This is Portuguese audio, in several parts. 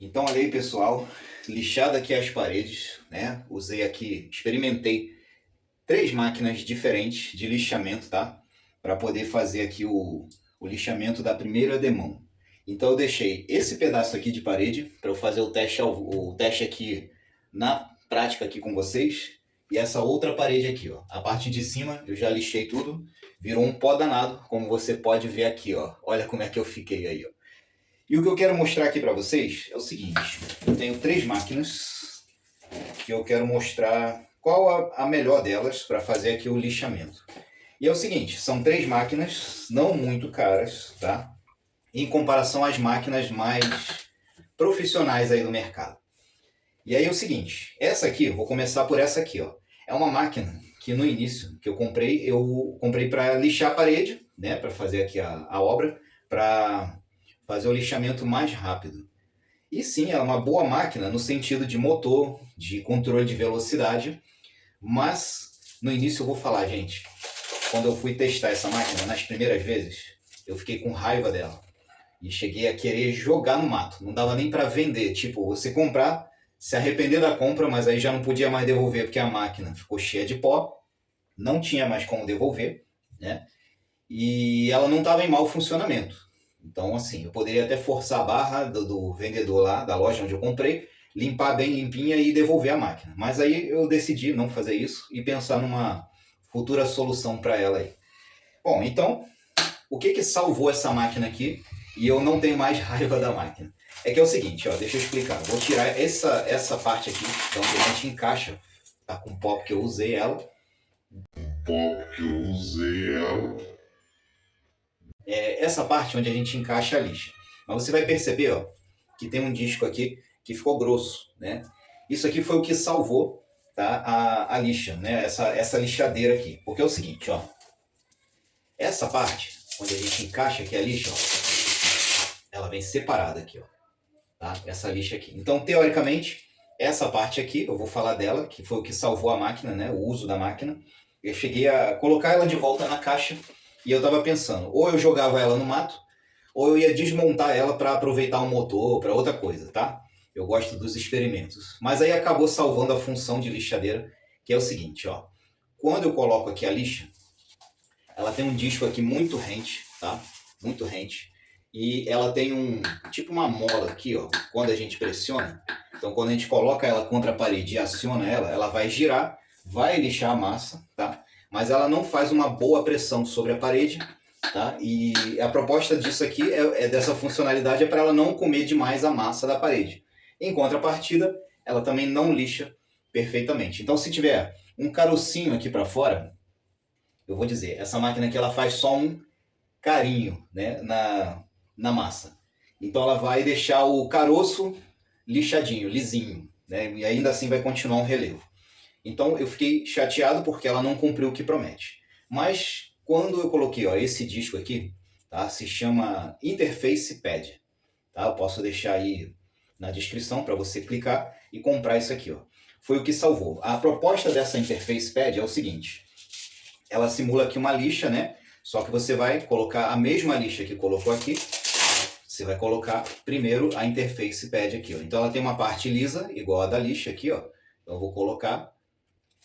Então, olha aí, pessoal, lixado aqui as paredes, né? Usei aqui, experimentei 3 máquinas diferentes de lixamento, tá? Para poder fazer aqui o lixamento da primeira demão. Então, eu deixei esse pedaço aqui de parede para eu fazer o teste aqui na prática aqui com vocês. E essa outra parede aqui, ó. A parte de cima eu já lixei tudo, virou um pó danado, como você pode ver aqui, ó. Olha como é que eu fiquei aí, ó. E o que eu quero mostrar aqui para vocês é o seguinte: eu tenho 3 máquinas que eu quero mostrar qual a melhor delas para fazer aqui o lixamento. E é o seguinte, são 3 máquinas não muito caras, tá? Em comparação às máquinas mais profissionais aí do mercado. E aí é o seguinte, essa aqui, eu vou começar por essa aqui, ó. É uma máquina que no início que eu comprei para lixar a parede, né, para fazer aqui a obra, para fazer o lixamento mais rápido. E sim, ela é uma boa máquina no sentido de motor, de controle de velocidade, mas no início eu vou falar, gente, quando eu fui testar essa máquina nas primeiras vezes, eu fiquei com raiva dela e cheguei a querer jogar no mato. Não dava nem para vender, tipo, você comprar, se arrepender da compra, mas aí já não podia mais devolver porque a máquina ficou cheia de pó, não tinha mais como devolver, né? E ela não estava em mau funcionamento. Então, assim, eu poderia até forçar a barra do vendedor lá, da loja onde eu comprei, limpar bem limpinha e devolver a máquina. Mas aí eu decidi não fazer isso e pensar numa futura solução para ela aí. Bom, então, o que salvou essa máquina aqui e eu não tenho mais raiva da máquina? É que é o seguinte, ó, deixa eu explicar. Vou tirar essa parte aqui, então a gente encaixa, tá com pó porque eu usei ela. Essa parte onde a gente encaixa a lixa. Mas você vai perceber, ó, que tem um disco aqui que ficou grosso, né? Isso aqui foi o que salvou, tá, a lixa, né? Essa lixadeira aqui. Porque é o seguinte, ó. Essa parte, onde a gente encaixa aqui a lixa, ó, ela vem separada aqui, ó. Tá? Essa lixa aqui. Então, teoricamente, essa parte aqui, eu vou falar dela, que foi o que salvou a máquina, né? O uso da máquina. Eu cheguei a colocar ela de volta na caixa e eu estava pensando, ou eu jogava ela no mato, ou eu ia desmontar ela para aproveitar o motor, para outra coisa, tá? Eu gosto dos experimentos. Mas aí acabou salvando a função de lixadeira, que é o seguinte, ó. Quando eu coloco aqui a lixa, ela tem um disco aqui muito rente, tá? Muito rente. E ela tem tipo uma mola aqui, ó, quando a gente pressiona. Então, quando a gente coloca ela contra a parede e aciona ela, ela vai girar, vai lixar a massa, tá? Mas ela não faz uma boa pressão sobre a parede, tá? E a proposta disso aqui dessa funcionalidade é para ela não comer demais a massa da parede. Em contrapartida, ela também não lixa perfeitamente. Então, se tiver um carocinho aqui para fora, eu vou dizer, essa máquina aqui ela faz só um carinho, né, na massa. Então ela vai deixar o caroço lixadinho, lisinho, né, e ainda assim vai continuar um relevo. Então eu fiquei chateado porque ela não cumpriu o que promete. Mas quando eu coloquei, ó, esse disco aqui, tá, se chama Interface Pad. Tá? Eu posso deixar aí na descrição para você clicar e comprar isso aqui. Ó. Foi o que salvou. A proposta dessa Interface Pad é o seguinte. Ela simula aqui uma lixa, né? Só que você vai colocar a mesma lixa que colocou aqui, você vai colocar primeiro a interface pad aqui, ó. Então ela tem uma parte lisa, igual a da lixa aqui, ó. Então eu vou colocar.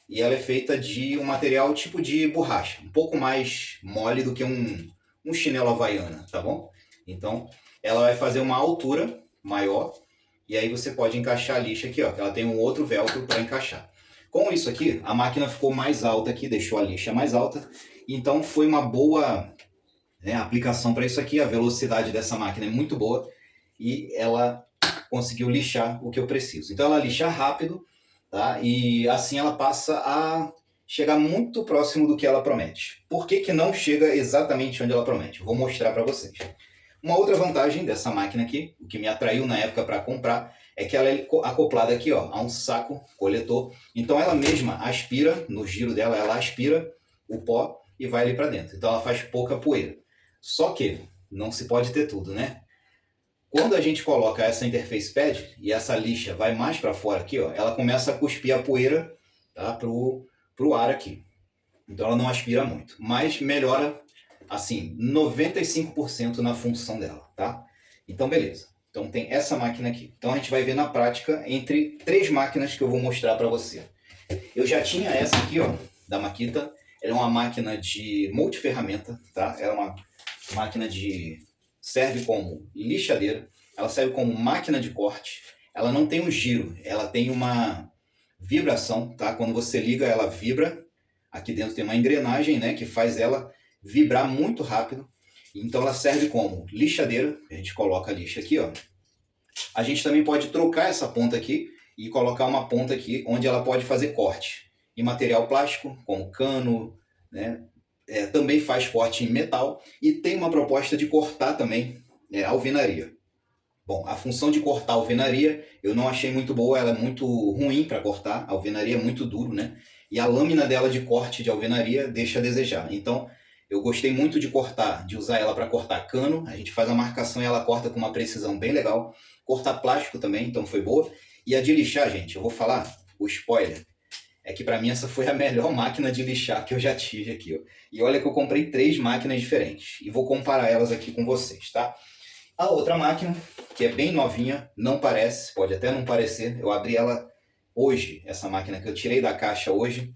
E ela é feita de um material tipo de borracha, um pouco mais mole do que um chinelo havaiana, tá bom? Então ela vai fazer uma altura maior e aí você pode encaixar a lixa aqui, ó. Ela tem um outro velcro para encaixar. Com isso aqui, a máquina ficou mais alta aqui, deixou a lixa mais alta. Então foi uma boa, né, aplicação para isso aqui. A velocidade dessa máquina é muito boa e ela conseguiu lixar o que eu preciso. Então ela lixa rápido, tá? E assim ela passa a chegar muito próximo do que ela promete. Por que não chega exatamente onde ela promete? Vou mostrar para vocês. Uma outra vantagem dessa máquina aqui, o que me atraiu na época para comprar, é que ela é acoplada aqui, ó, a um saco coletor. Então ela mesma aspira, no giro dela, ela aspira o pó e vai ali para dentro. Então ela faz pouca poeira. Só que não se pode ter tudo, né? Quando a gente coloca essa interface pad e essa lixa vai mais para fora aqui, ó, ela começa a cuspir a poeira, tá, pro ar aqui. Então ela não aspira muito, mas melhora assim 95% na função dela, tá? Então beleza. Então tem essa máquina aqui. Então a gente vai ver na prática entre 3 máquinas que eu vou mostrar para você. Eu já tinha essa aqui, ó, da Makita. Ela é uma máquina de multiferramenta, tá? Ela é uma máquina de... serve como lixadeira, ela serve como máquina de corte. Ela não tem um giro, ela tem uma vibração, tá? Quando você liga, ela vibra. Aqui dentro tem uma engrenagem, né, que faz ela vibrar muito rápido. Então ela serve como lixadeira. A gente coloca a lixa aqui, ó. A gente também pode trocar essa ponta aqui e colocar uma ponta aqui onde ela pode fazer corte em material plástico, como cano, né? Também faz corte em metal e tem uma proposta de cortar também alvenaria. Bom, a função de cortar alvenaria eu não achei muito boa, ela é muito ruim para cortar, a alvenaria é muito duro, né? E a lâmina dela de corte de alvenaria deixa a desejar. Então, eu gostei muito de cortar, de usar ela para cortar cano, a gente faz a marcação e ela corta com uma precisão bem legal. Cortar plástico também, então foi boa. E a de lixar, gente, eu vou falar, o spoiler, é que para mim essa foi a melhor máquina de lixar que eu já tive aqui, ó. E olha que eu comprei 3 máquinas diferentes. E vou comparar elas aqui com vocês, tá? A outra máquina, que é bem novinha, não parece, pode até não parecer. Eu abri ela hoje, essa máquina que eu tirei da caixa hoje.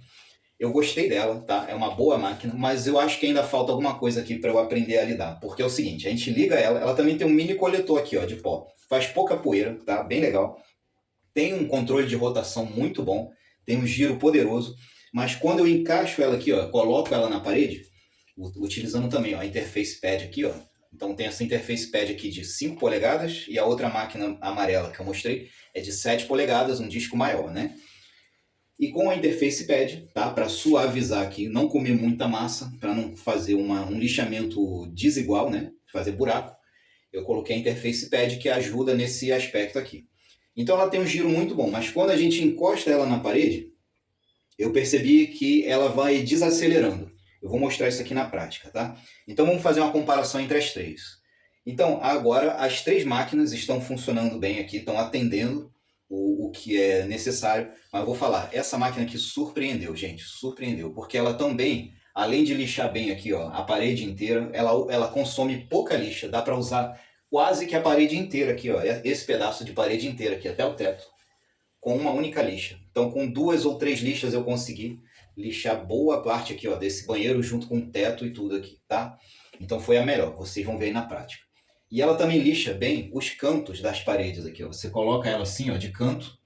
Eu gostei dela, tá? É uma boa máquina, mas eu acho que ainda falta alguma coisa aqui para eu aprender a lidar. Porque é o seguinte, a gente liga ela, ela também tem um mini coletor aqui, ó, de pó. Faz pouca poeira, tá? Bem legal. Tem um controle de rotação muito bom, tem um giro poderoso, mas quando eu encaixo ela aqui, ó, coloco ela na parede, utilizando também ó, a interface pad aqui, ó. Então tem essa interface pad aqui de 5 polegadas e a outra máquina amarela que eu mostrei é de 7 polegadas, um disco maior, né? E com a interface pad, tá? Para suavizar aqui, não comer muita massa, para não fazer um lixamento desigual, né? Fazer buraco, eu coloquei a interface pad que ajuda nesse aspecto aqui. Então ela tem um giro muito bom, mas quando a gente encosta ela na parede, eu percebi que ela vai desacelerando. Eu vou mostrar isso aqui na prática, tá? Então vamos fazer uma comparação entre as 3. Então agora as 3 máquinas estão funcionando bem aqui, estão atendendo o que é necessário, mas eu vou falar, essa máquina aqui surpreendeu, gente, surpreendeu, porque ela também, além de lixar bem aqui, ó, a parede inteira, ela consome pouca lixa, dá para usar quase que a parede inteira aqui, ó, esse pedaço de parede inteira aqui, até o teto, com uma única lixa. Então com 2 ou 3 lixas eu consegui lixar boa parte aqui, ó, desse banheiro junto com o teto e tudo aqui, tá? Então foi a melhor, vocês vão ver aí na prática. E ela também lixa bem os cantos das paredes aqui, ó. Você coloca ela assim, ó, de canto,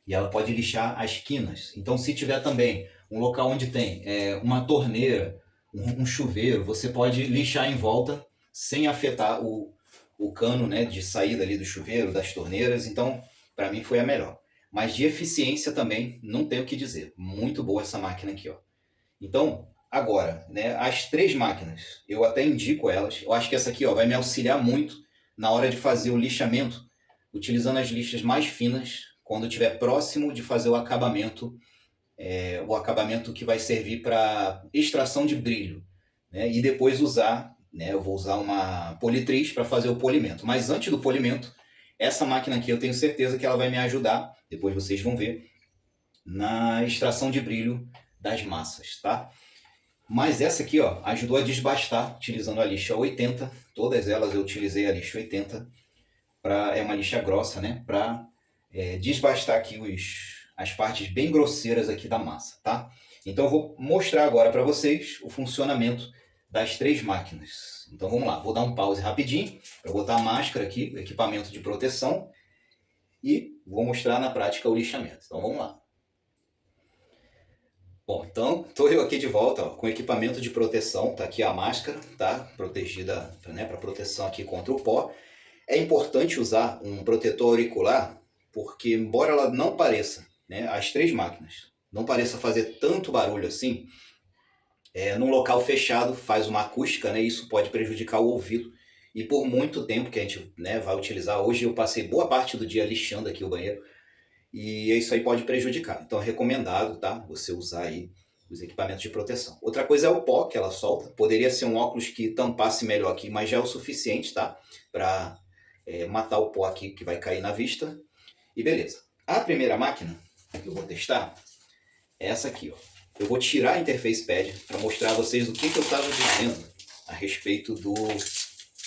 e ela pode lixar as quinas. Então se tiver também um local onde tem uma torneira, um chuveiro, você pode lixar em volta sem afetar o cano, né, de saída ali do chuveiro, das torneiras. Então, para mim foi a melhor. Mas de eficiência também, não tenho o que dizer. Muito boa essa máquina aqui, ó. Então, agora, né, as 3 máquinas, eu até indico elas. Eu acho que essa aqui ó, vai me auxiliar muito na hora de fazer o lixamento, utilizando as lixas mais finas, quando estiver próximo de fazer o acabamento que vai servir para extração de brilho, né, e depois usar, né, eu vou usar uma politriz para fazer o polimento. Mas antes do polimento, essa máquina aqui eu tenho certeza que ela vai me ajudar, depois vocês vão ver, na extração de brilho das massas, tá? Mas essa aqui, ó, ajudou a desbastar, utilizando a lixa 80. Todas elas eu utilizei a lixa 80. É uma lixa grossa, né? Para desbastar aqui as partes bem grosseiras aqui da massa, tá? Então eu vou mostrar agora para vocês o funcionamento das 3 máquinas. Então vamos lá, vou dar um pause rapidinho para botar a máscara aqui, o equipamento de proteção, e vou mostrar na prática o lixamento. Então vamos lá. Bom, então estou eu aqui de volta ó, com equipamento de proteção, tá aqui a máscara, tá? Protegida, né, para proteção aqui contra o pó. É importante usar um protetor auricular, porque embora ela não pareça, né, as 3 máquinas, não pareça fazer tanto barulho assim, num local fechado faz uma acústica, né, e isso pode prejudicar o ouvido. E por muito tempo que a gente, né, vai utilizar, hoje eu passei boa parte do dia lixando aqui o banheiro, e isso aí pode prejudicar. Então é recomendado, tá? Você usar aí os equipamentos de proteção. Outra coisa é o pó que ela solta. Poderia ser um óculos que tampasse melhor aqui, mas já é o suficiente, tá? Para matar o pó aqui que vai cair na vista. E beleza. A primeira máquina que eu vou testar é essa aqui, ó. Eu vou tirar a interface pad para mostrar a vocês o que eu estava dizendo a respeito do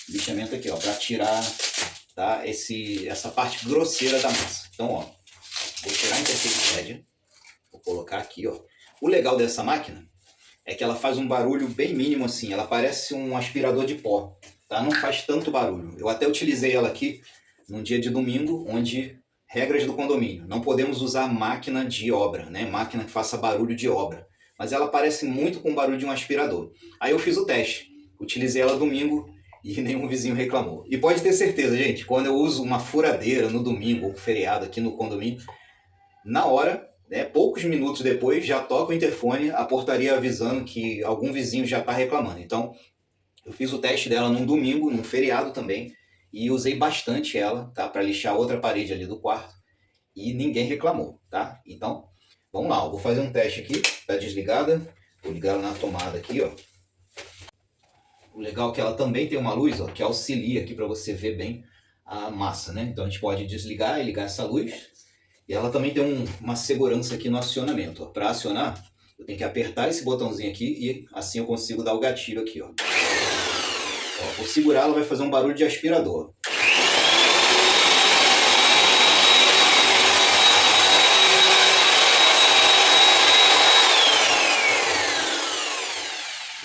lixamento aqui, ó, para tirar tá? Essa parte grosseira da massa. Então, ó, vou tirar a interface pad, vou colocar aqui, ó. O legal dessa máquina é que ela faz um barulho bem mínimo assim, ela parece um aspirador de pó, tá? Não faz tanto barulho. Eu até utilizei ela aqui num dia de domingo, onde regras do condomínio, não podemos usar máquina de obra, né? Máquina que faça barulho de obra, mas ela parece muito com o barulho de um aspirador. Aí eu fiz o teste, utilizei ela domingo e nenhum vizinho reclamou. E pode ter certeza, gente, quando eu uso uma furadeira no domingo ou feriado aqui no condomínio, na hora, né, poucos minutos depois, já toca o interfone, a portaria avisando que algum vizinho já está reclamando. Então, eu fiz o teste dela num domingo, num feriado também, e usei bastante ela, tá, para lixar outra parede ali do quarto, e ninguém reclamou, tá? Então, vamos lá, eu vou fazer um teste aqui, tá desligada, vou ligar ela na tomada aqui, ó. O legal é que ela também tem uma luz, ó, que auxilia aqui para você ver bem a massa, né? Então a gente pode desligar e ligar essa luz. E ela também tem uma segurança aqui no acionamento. Para acionar, eu tenho que apertar esse botãozinho aqui e assim eu consigo dar o gatilho aqui. Ó. Vou segurar, ela vai fazer um barulho de aspirador.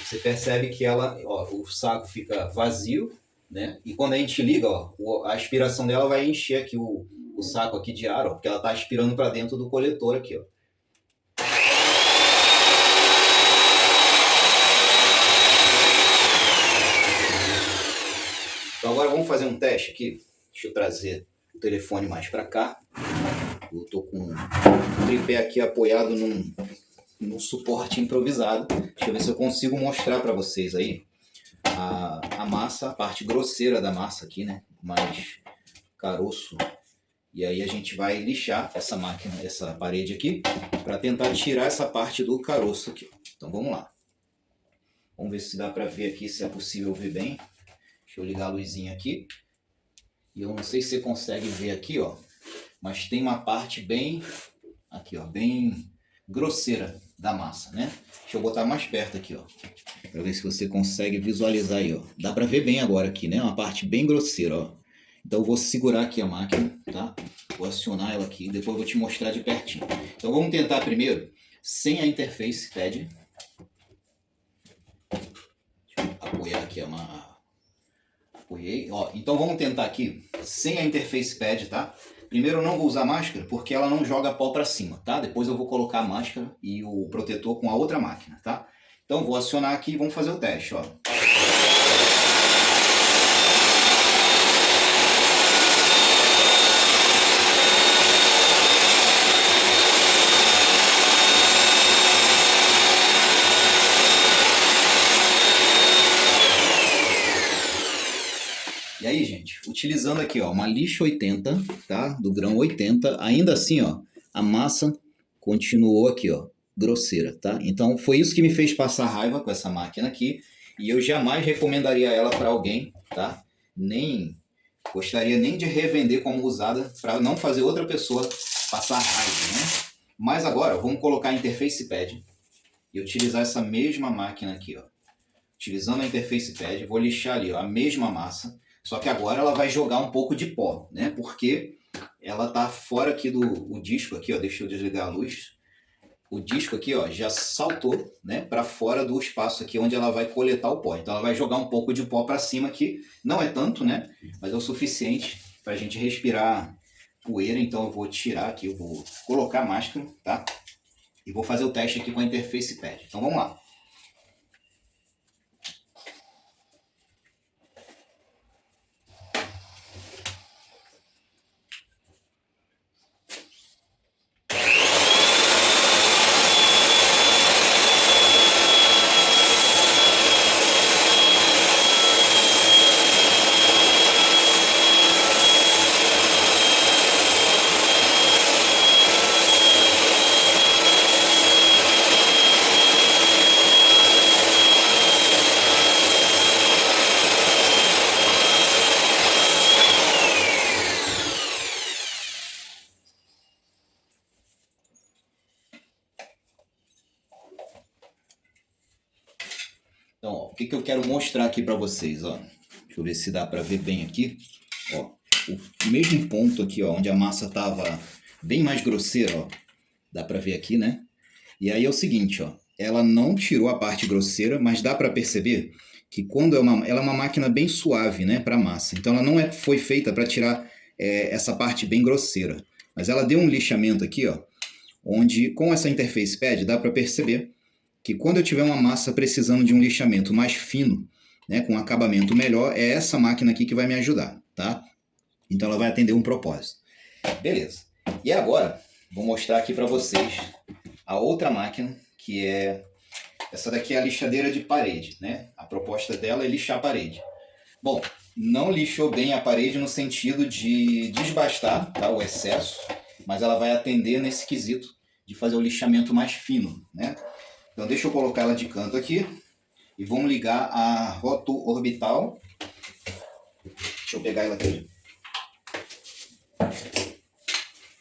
Você percebe que ela, ó, o saco fica vazio, né? E quando a gente liga, ó, a aspiração dela vai encher aqui o saco aqui de ar, ó, porque ela está aspirando para dentro do coletor aqui, ó. Então agora vamos fazer um teste aqui. Deixa eu trazer o telefone mais para cá. Eu tô com o tripé aqui apoiado num suporte improvisado. Deixa eu ver se eu consigo mostrar para vocês aí a massa, a parte grosseira da massa aqui, né? Mais caroço. E aí a gente vai lixar essa máquina, essa parede aqui, para tentar tirar essa parte do caroço aqui. Então vamos lá. Vamos ver se dá para ver aqui, se é possível ver bem. Deixa eu ligar a luzinha aqui. E eu não sei se você consegue ver aqui, ó. Mas tem uma parte bem, aqui, ó, bem grosseira da massa, né? Deixa eu botar mais perto aqui, ó. Para ver se você consegue visualizar aí, ó. Dá para ver bem agora aqui, né? Uma parte bem grosseira, ó. Então eu vou segurar aqui a máquina, tá? Vou acionar ela aqui, depois eu vou te mostrar de pertinho. Então vamos tentar primeiro sem a interface pad. Deixa eu apoiar aqui apoiei. Ó, então vamos tentar aqui sem a interface pad, tá? Primeiro eu não vou usar máscara porque ela não joga pó para cima, tá? Depois eu vou colocar a máscara e o protetor com a outra máquina, tá? Então vou acionar aqui e vamos fazer o teste, ó. E aí, gente, utilizando aqui, ó, uma lixa 80, tá? Do grão 80, ainda assim, ó, a massa continuou aqui, ó, grosseira, tá? Então foi isso que me fez passar raiva com essa máquina aqui, e eu jamais recomendaria ela para alguém, tá? Nem gostaria nem de revender como usada para não fazer outra pessoa passar raiva, né? Mas agora, vamos colocar a interface pad e utilizar essa mesma máquina aqui, ó. Utilizando a interface pad, vou lixar ali, ó, a mesma massa. Só que agora ela vai jogar um pouco de pó, né? Porque ela tá fora aqui do disco aqui, ó. Deixa eu desligar a luz. O disco aqui, ó, já saltou, né, para fora do espaço aqui onde ela vai coletar o pó. Então ela vai jogar um pouco de pó para cima aqui. Não é tanto, né? Mas é o suficiente para a gente respirar poeira. Então eu vou tirar aqui, eu vou colocar a máscara, tá? E vou fazer o teste aqui com a interface pad. Então vamos lá. Então, ó, o que eu quero mostrar aqui para vocês, ó. Deixa eu ver se dá para ver bem aqui. Ó, o mesmo ponto aqui, ó, onde a massa estava bem mais grosseira, ó. Dá para ver aqui, né? E aí é o seguinte, ó, ela não tirou a parte grosseira, mas dá para perceber que quando ela é uma máquina bem suave, né, para massa. Então ela não foi feita para tirar essa parte bem grosseira. Mas ela deu um lixamento aqui, ó, onde com essa interface pad dá para perceber que quando eu tiver uma massa precisando de um lixamento mais fino, né, com um acabamento melhor, é essa máquina aqui que vai me ajudar, tá? Então ela vai atender um propósito. Beleza. E agora, vou mostrar aqui para vocês a outra máquina, que é... Essa daqui é a lixadeira de parede, né? A proposta dela é lixar a parede. Bom, não lixou bem a parede no sentido de desbastar, tá, o excesso, mas ela vai atender nesse quesito de fazer o lixamento mais fino, né? Então deixa eu colocar ela de canto aqui e vamos ligar a roto-orbital. Deixa eu pegar ela aqui.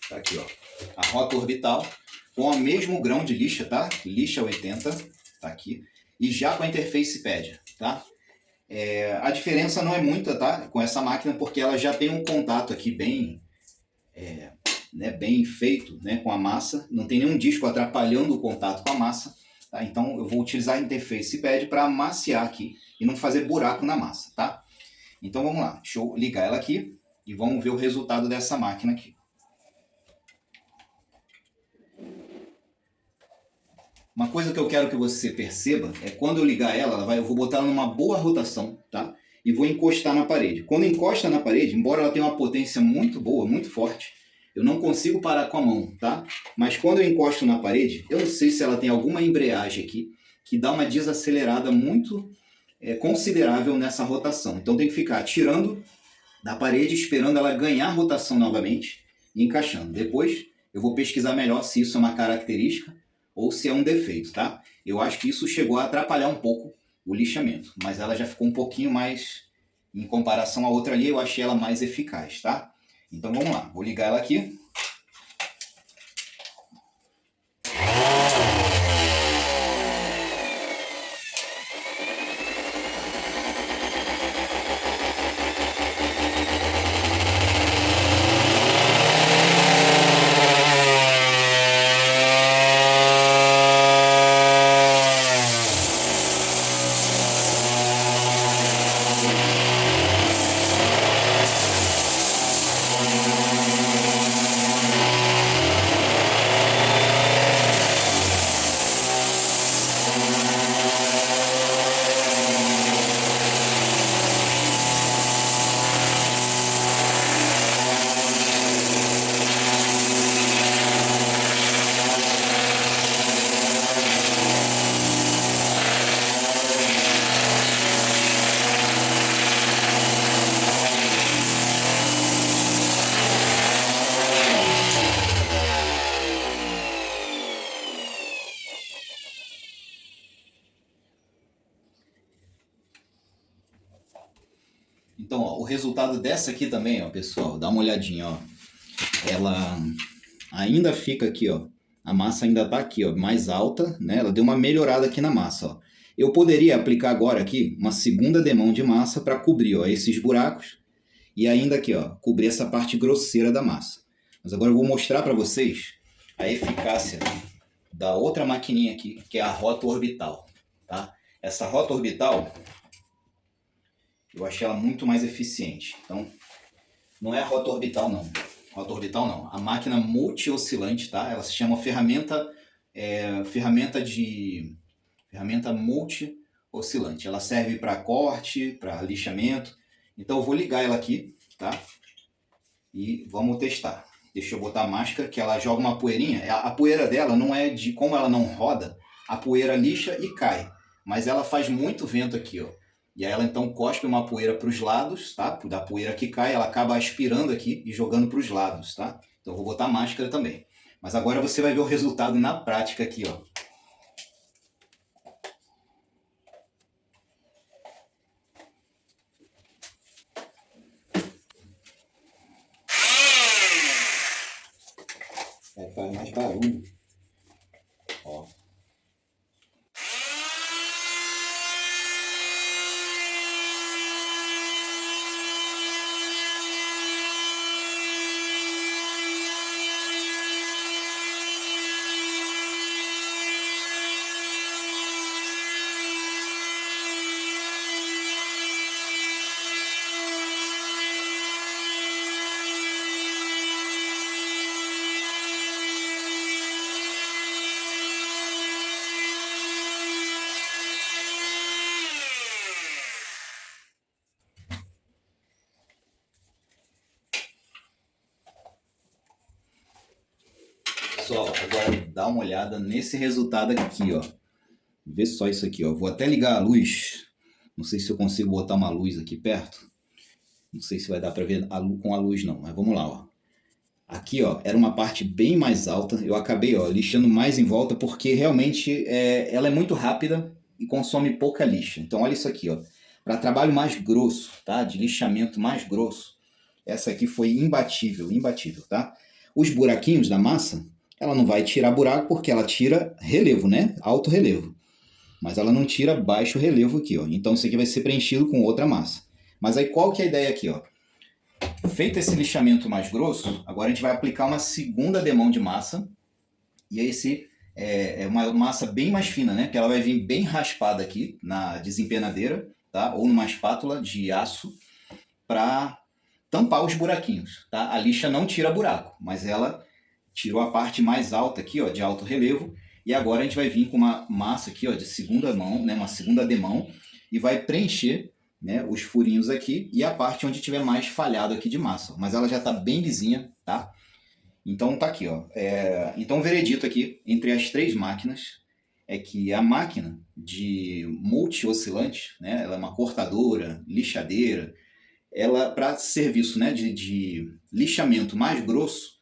Tá aqui, ó. A roto-orbital com o mesmo grão de lixa, tá? Lixa 80, tá aqui. E já com a interface pad, tá? A diferença não é muita, tá? Com essa máquina, porque ela já tem um contato aqui bem, né, bem feito, né, com a massa. Não tem nenhum disco atrapalhando o contato com a massa. Tá? Então eu vou utilizar a interface pad para amaciar aqui e não fazer buraco na massa, tá? Então vamos lá, deixa eu ligar ela aqui e vamos ver o resultado dessa máquina aqui. Uma coisa que eu quero que você perceba é quando eu ligar ela, eu vou botar ela numa boa rotação, tá? E vou encostar na parede. Quando encosta na parede, embora ela tenha uma potência muito boa, muito forte, eu não consigo parar com a mão, tá? Mas quando eu encosto na parede, eu não sei se ela tem alguma embreagem aqui que dá uma desacelerada muito considerável nessa rotação. Então tem que ficar tirando da parede, esperando ela ganhar rotação novamente e encaixando. Depois eu vou pesquisar melhor se isso é uma característica ou se é um defeito, tá? Eu acho que isso chegou a atrapalhar um pouco o lixamento, mas ela já ficou um pouquinho mais, em comparação à outra ali, eu achei ela mais eficaz, tá? Então vamos lá, vou ligar ela aqui. Então, ó, o resultado dessa aqui também, ó, pessoal, dá uma olhadinha, ó. Ela ainda fica aqui, ó. A massa ainda está aqui, ó, mais alta, né? Ela deu uma melhorada aqui na massa, ó. Eu poderia aplicar agora aqui uma segunda demão de massa para cobrir, ó, esses buracos e ainda aqui, ó, cobrir essa parte grosseira da massa. Mas agora eu vou mostrar para vocês a eficácia da outra maquininha aqui, que é a rota orbital, tá? Essa rota orbital, eu achei ela muito mais eficiente. Então, não é a rota orbital, não. Rota orbital, não. A máquina multi-oscilante, tá? Ela se chama ferramenta multi-oscilante. Ela serve para corte, para lixamento. Então, eu vou ligar ela aqui, tá? E vamos testar. Deixa eu botar a máscara, que ela joga uma poeirinha. A poeira dela não é de... Como ela não roda, a poeira lixa e cai. Mas ela faz muito vento aqui, ó. E aí ela então cospe uma poeira para os lados, tá? Da poeira que cai, ela acaba aspirando aqui e jogando para os lados, tá? Então eu vou botar a máscara também. Mas agora você vai ver o resultado na prática aqui, ó. Faz mais barulho. Ó. Pessoal, agora dá uma olhada nesse resultado aqui, ó. Vê só isso aqui, ó. Vou até ligar a luz. Não sei se eu consigo botar uma luz aqui perto. Não sei se vai dar para ver com a luz não, mas vamos lá, ó. Aqui, ó, era uma parte bem mais alta. Eu acabei, ó, lixando mais em volta porque realmente ela é muito rápida e consome pouca lixa. Então olha isso aqui, ó. Para trabalho mais grosso, tá? De lixamento mais grosso, essa aqui foi imbatível, imbatível, tá? Os buraquinhos da massa, ela não vai tirar buraco porque ela tira relevo, né? Alto relevo. Mas ela não tira baixo relevo aqui, ó. Então isso aqui vai ser preenchido com outra massa. Mas aí qual que é a ideia aqui, ó? Feito esse lixamento mais grosso, agora a gente vai aplicar uma segunda demão de massa. E esse é uma massa bem mais fina, né? Que ela vai vir bem raspada aqui na desempenadeira, tá? Ou numa espátula de aço para tampar os buraquinhos, tá? A lixa não tira buraco, mas ela tirou a parte mais alta aqui, ó, de alto relevo. E agora a gente vai vir com uma massa aqui, ó, de segunda mão, né? Uma segunda demão e vai preencher, né, os furinhos aqui e a parte onde tiver mais falhado aqui de massa. Mas ela já está bem lisinha, tá? Então tá aqui, ó. Então o veredito aqui entre as três máquinas é que a máquina de multi-oscilante, né, ela é uma cortadora, lixadeira, ela para serviço, né, de lixamento mais grosso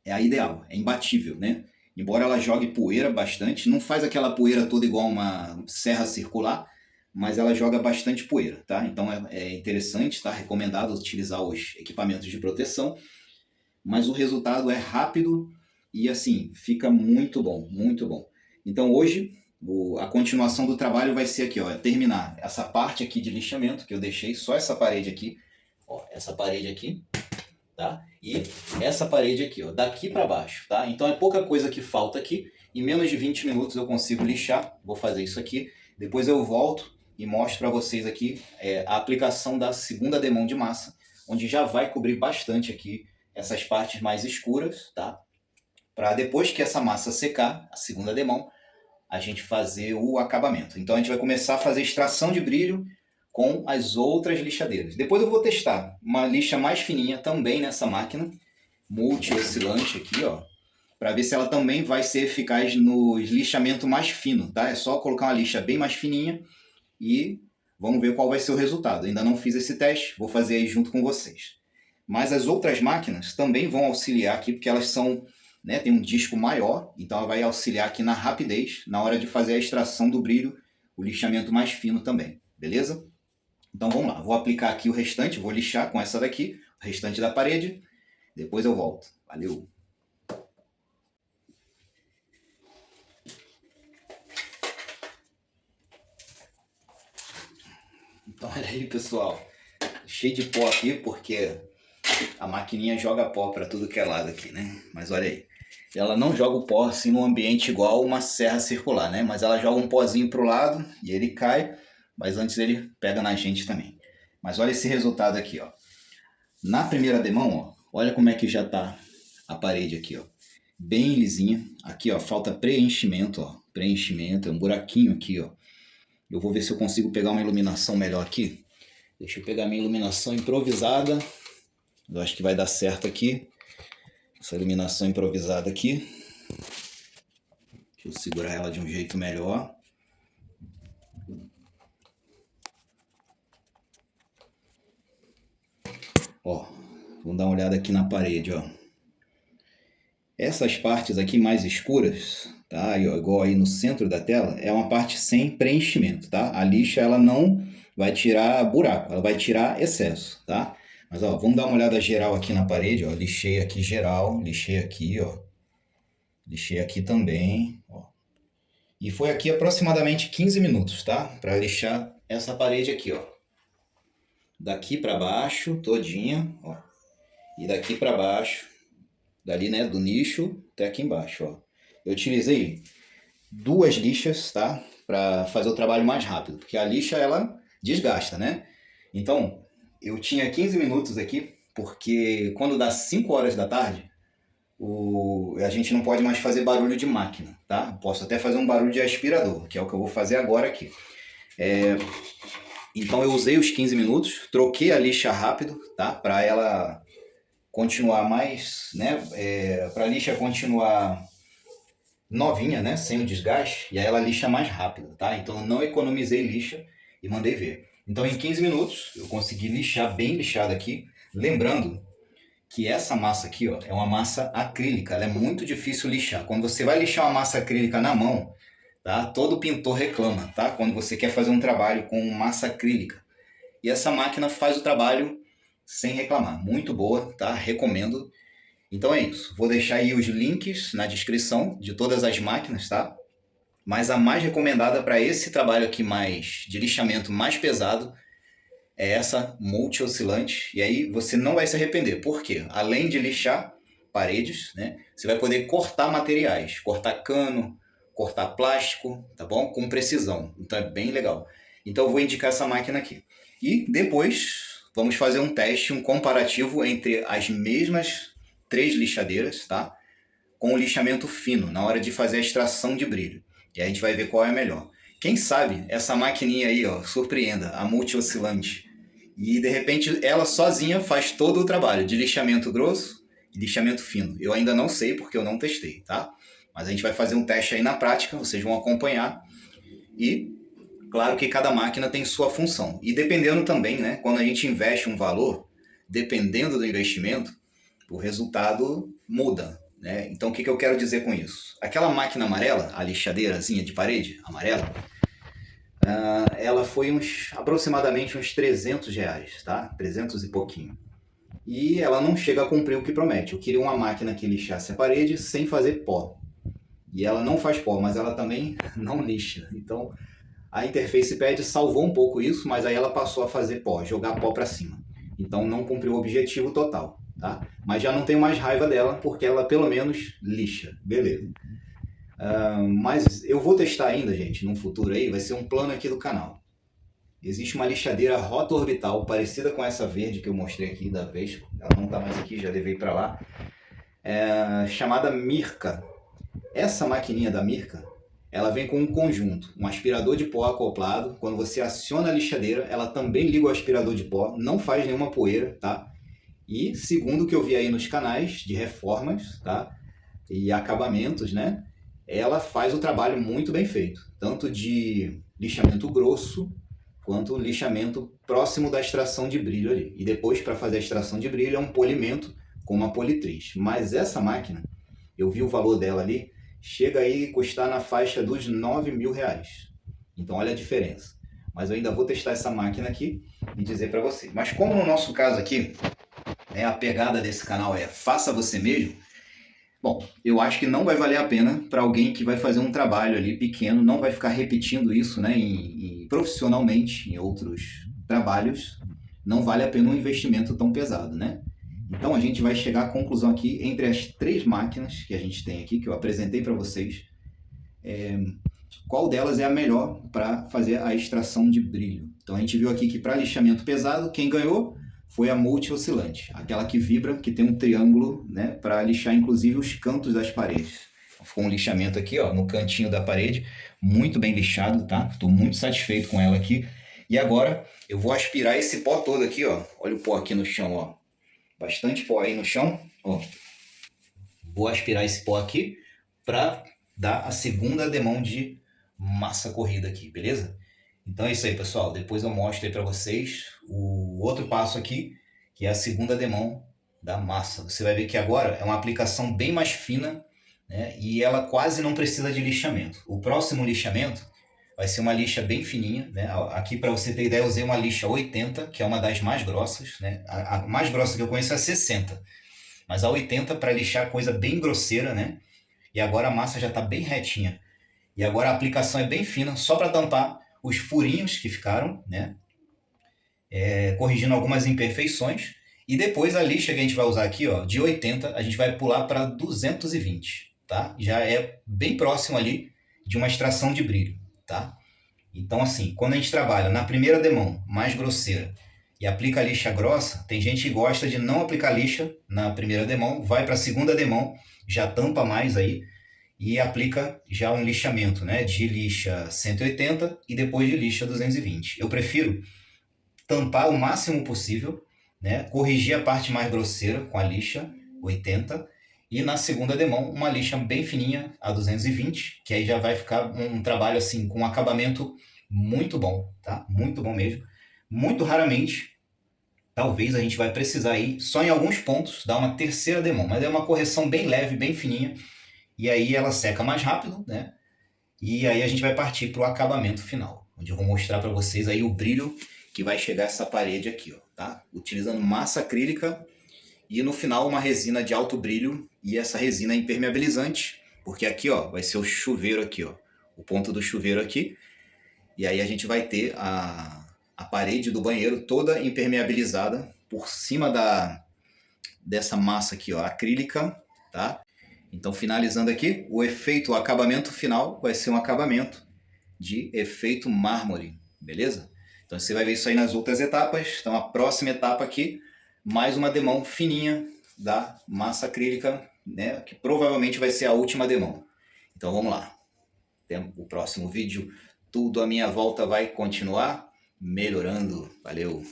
é a ideal, é imbatível, né? Embora ela jogue poeira bastante, não faz aquela poeira toda igual uma serra circular, mas ela joga bastante poeira, tá? Então é interessante, tá? Recomendado utilizar os equipamentos de proteção, mas o resultado é rápido e assim, fica muito bom, muito bom. Então hoje, a continuação do trabalho vai ser aqui, ó, terminar essa parte aqui de lixamento, que eu deixei só essa parede aqui, ó, essa parede aqui, tá? E essa parede aqui, ó, daqui para baixo, tá? Então é pouca coisa que falta aqui, em menos de 20 minutos eu consigo lixar, vou fazer isso aqui, depois eu volto e mostro para vocês aqui a aplicação da segunda demão de massa, onde já vai cobrir bastante aqui essas partes mais escuras, tá? Para depois que essa massa secar, a segunda demão, a gente fazer o acabamento. Então a gente vai começar a fazer extração de brilho com as outras lixadeiras. Depois eu vou testar uma lixa mais fininha também nessa máquina, multi-oscilante aqui, ó, para ver se ela também vai ser eficaz no lixamento mais fino, tá? É só colocar uma lixa bem mais fininha e vamos ver qual vai ser o resultado. Ainda não fiz esse teste, vou fazer aí junto com vocês. Mas as outras máquinas também vão auxiliar aqui, porque elas são, né, tem um disco maior, então ela vai auxiliar aqui na rapidez, na hora de fazer a extração do brilho, o lixamento mais fino também, beleza? Então vamos lá, vou aplicar aqui o restante, vou lixar com essa daqui, o restante da parede, depois eu volto. Valeu! Então olha aí, pessoal, cheio de pó aqui, porque a maquininha joga pó para tudo que é lado aqui, né? Mas olha aí, ela não joga o pó assim num ambiente igual uma serra circular, né? Mas ela joga um pozinho pro lado e ele cai, mas antes ele pega na gente também. Mas olha esse resultado aqui, ó. Na primeira demão, ó, olha como é que já tá a parede aqui, ó. Bem lisinha. Aqui, ó, falta preenchimento, ó. Preenchimento, é um buraquinho aqui, ó. Eu vou ver se eu consigo pegar uma iluminação melhor aqui. Deixa eu pegar minha iluminação improvisada. Eu acho que vai dar certo aqui. Essa iluminação improvisada aqui. Deixa eu segurar ela de um jeito melhor. Ó, vamos dar uma olhada aqui na parede, ó. Essas partes aqui mais escuras, tá? Igual aí no centro da tela, é uma parte sem preenchimento, tá? A lixa, ela não vai tirar buraco, ela vai tirar excesso, tá? Mas, ó, vamos dar uma olhada geral aqui na parede, ó. Lixei aqui geral, lixei aqui, ó. Lixei aqui também, ó. E foi aqui aproximadamente 15 minutos, tá? Para lixar essa parede aqui, ó. Daqui para baixo, todinha, ó. E daqui para baixo, dali, né, do nicho até aqui embaixo, ó. Eu utilizei 2 lixas, tá? Para fazer o trabalho mais rápido, porque a lixa, ela desgasta, né? Então, eu tinha 15 minutos aqui, porque quando dá 5 horas da tarde, a gente não pode mais fazer barulho de máquina, tá? Posso até fazer um barulho de aspirador, que é o que eu vou fazer agora aqui. Então eu usei os 15 minutos, troquei a lixa rápido, tá? Para ela continuar mais, né, para a lixa continuar novinha, né, sem o desgaste, e aí ela lixa mais rápido, tá? Então eu não economizei lixa e mandei ver. Então em 15 minutos eu consegui lixar bem lixado aqui, lembrando que essa massa aqui, ó, é uma massa acrílica, ela é muito difícil lixar. Quando você vai lixar uma massa acrílica na mão, tá? Todo pintor reclama, tá? Quando você quer fazer um trabalho com massa acrílica. E essa máquina faz o trabalho sem reclamar. Muito boa, tá? Recomendo. Então é isso. Vou deixar aí os links na descrição de todas as máquinas, tá? Mas a mais recomendada para esse trabalho aqui mais de lixamento mais pesado é essa multi-oscilante. E aí você não vai se arrepender. Por quê? Além de lixar paredes, né? Você vai poder cortar materiais, cortar cano, cortar plástico, tá bom? Com precisão. Então é bem legal. Então eu vou indicar essa máquina aqui. E depois vamos fazer um teste, um comparativo entre as mesmas 3 lixadeiras, tá? Com o lixamento fino, na hora de fazer a extração de brilho. E aí a gente vai ver qual é a melhor. Quem sabe essa maquininha aí, ó, surpreenda, a multi-oscilante. E de repente ela sozinha faz todo o trabalho de lixamento grosso e lixamento fino. Eu ainda não sei porque eu não testei, tá? Mas a gente vai fazer um teste aí na prática, vocês vão acompanhar. E claro que cada máquina tem sua função. E dependendo também, né, quando a gente investe um valor, dependendo do investimento, o resultado muda, né? Então o que eu quero dizer com isso? Aquela máquina amarela, a lixadeirazinha de parede amarela, ela foi aproximadamente uns R$ 300, tá? 300 e pouquinho. E ela não chega a cumprir o que promete. Eu queria uma máquina que lixasse a parede sem fazer pó. E ela não faz pó, mas ela também não lixa. Então a Interface Pad salvou um pouco isso, mas aí ela passou a fazer pó, jogar pó para cima. Então não cumpriu o objetivo total, tá? Mas já não tenho mais raiva dela, porque ela pelo menos lixa. Beleza. Mas eu vou testar ainda, gente, num futuro aí, vai ser um plano aqui do canal. Existe uma lixadeira rota orbital parecida com essa verde que eu mostrei aqui da Vesco. Ela não está mais aqui, já levei para lá. Chamada Mirka. Essa maquininha da Mirka, ela vem com um conjunto, um aspirador de pó acoplado. Quando você aciona a lixadeira, ela também liga o aspirador de pó, não faz nenhuma poeira, tá? E segundo o que eu vi aí nos canais de reformas, tá? E acabamentos, né? Ela faz o trabalho muito bem feito, tanto de lixamento grosso quanto lixamento próximo da extração de brilho ali. E depois, para fazer a extração de brilho, é um polimento com uma politriz. Mas essa máquina, eu vi o valor dela ali, chega aí a custar na faixa dos R$ 9.000. Então olha a diferença. Mas eu ainda vou testar essa máquina aqui e dizer para você. Mas como no nosso caso aqui, a pegada desse canal é faça você mesmo, bom, eu acho que não vai valer a pena para alguém que vai fazer um trabalho ali pequeno, não vai ficar repetindo isso, né, profissionalmente em outros trabalhos, não vale a pena um investimento tão pesado, né? Então a gente vai chegar à conclusão aqui entre as 3 máquinas que a gente tem aqui, que eu apresentei para vocês, qual delas é a melhor para fazer a extração de brilho. Então a gente viu aqui que para lixamento pesado, quem ganhou foi a multi-oscilante, aquela que vibra, que tem um triângulo, né, para lixar inclusive os cantos das paredes. Ficou um lixamento aqui, ó, no cantinho da parede, muito bem lixado, tá? Estou muito satisfeito com ela aqui. E agora eu vou aspirar esse pó todo aqui, ó. Olha o pó aqui no chão, ó. Bastante pó aí no chão, ó. Vou aspirar esse pó aqui para dar a segunda demão de massa corrida aqui, beleza? Então é isso aí, pessoal. Depois eu mostro aí para vocês o outro passo aqui, que é a segunda demão da massa. Você vai ver que agora é uma aplicação bem mais fina, né? E ela quase não precisa de lixamento. O próximo lixamento vai ser uma lixa bem fininha, né? Aqui, para você ter ideia, eu usei uma lixa 80, que é uma das mais grossas, né? A mais grossa que eu conheço é 60, mas a 80 para lixar coisa bem grosseira, né? E agora a massa já está bem retinha. E agora a aplicação é bem fina, só para tampar os furinhos que ficaram, né? Corrigindo algumas imperfeições. E depois a lixa que a gente vai usar aqui, ó, de 80, a gente vai pular para 220, tá? Já é bem próximo ali de uma extração de brilho, tá? Então, assim, quando a gente trabalha na primeira demão mais grosseira e aplica a lixa grossa, tem gente que gosta de não aplicar lixa na primeira demão, vai para a segunda demão, já tampa mais aí, e aplica já um lixamento, né, de lixa 180 e depois de lixa 220. Eu prefiro tampar o máximo possível, né? Corrigir a parte mais grosseira com a lixa 80 e na segunda demão uma lixa bem fininha a 220, que aí já vai ficar um trabalho assim com um acabamento muito bom, tá? Muito bom mesmo. Muito raramente, talvez a gente vai precisar aí só em alguns pontos dar uma terceira demão, mas é uma correção bem leve, bem fininha, e aí ela seca mais rápido, né? E aí a gente vai partir para o acabamento final, onde eu vou mostrar para vocês aí o brilho que vai chegar essa parede aqui, ó, tá? Utilizando massa acrílica e no final uma resina de alto brilho e essa resina é impermeabilizante, porque aqui, ó, vai ser o chuveiro aqui, ó, o ponto do chuveiro aqui, e aí a gente vai ter a parede do banheiro toda impermeabilizada por cima dessa massa aqui, ó, acrílica, tá? Então, finalizando aqui, o efeito, o acabamento final vai ser um acabamento de efeito mármore, beleza? Então, você vai ver isso aí nas outras etapas. Então, a próxima etapa aqui, mais uma demão fininha da massa acrílica, né? Que provavelmente vai ser a última demão. Então, vamos lá. O próximo vídeo, tudo à minha volta vai continuar melhorando. Valeu!